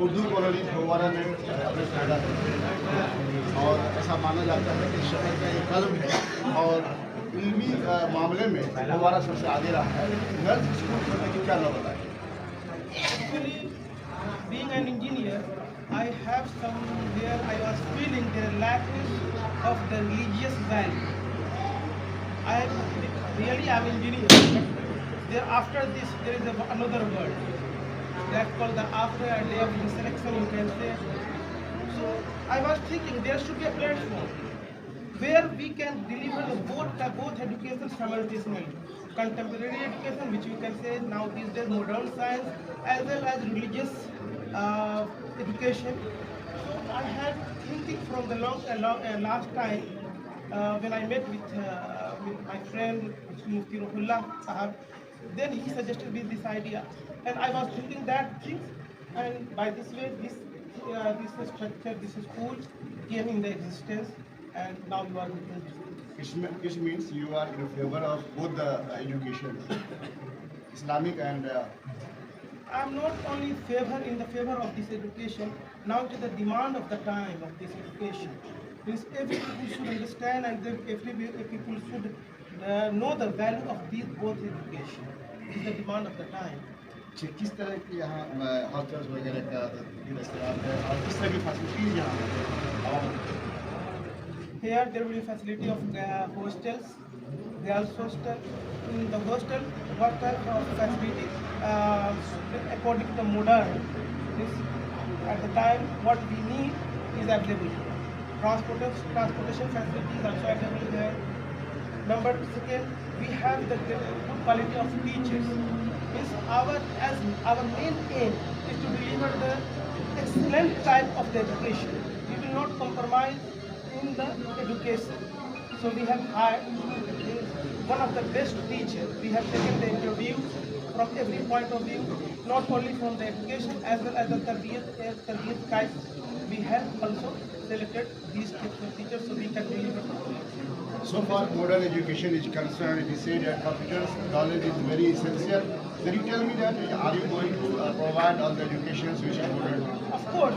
Urdu colony बहवारा में अपने पैदा हुए और ऐसा माना जाता है कि शहर का एक कल्ब है और इल्मी मामले में बहवारा सबसे आगे रहा है। गर्ल्स स्कूल खोलने की क्या ना बताएं। Actually, being an engineer, I have somewhere I was feeling the lack of the religious value. I really am engineer, but there after this there is another word that's called the after a day of selection, you can say. So I was thinking there should be a platform where we can deliver both education simultaneously. Contemporary education, which we can say now these days modern science, as well as religious education. So I had thinking from the last time when I met with my friend Mufti Ruhullah Sahab, then he suggested me this idea, and I was thinking that things, and by this way, this structure, this school came in the existence, and now you are looking. It means you are in favor of both the education, Islamic and. I'm not only in the favor of this education. Now it is the demand of the time of this education. Means every people should understand, and every people should know the value of these both education. It is the demand of the time. किस तरह की यहाँ hostels वगैरह का इंतजाम है और किस तरह की फैसिलिटीज यहाँ है? Here there will be facility of hostels, girls hostel. In the hostel, what type of facility? According to the modern, at the time what we need is available. Transportation facility is also available there. Number second, we have the good quality of teachers. Our main aim is to deliver the excellent type of the education. We will not compromise in the education. So we have hired one of the best teachers. We have taken the interviews from every point of view, not only from the education as well as the tarbiyat types. We have also selected these types of teachers so we can deliver. So far, modern education is concerned, it is said that computers knowledge is very essential. Can you tell me that are you going to provide all the education which is modern? Of course,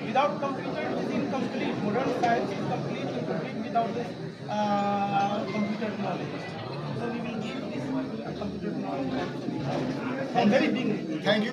without computer it is incomplete. Modern science is incomplete without this computer knowledge. So we will give this computer knowledge from very beginning. Thank you.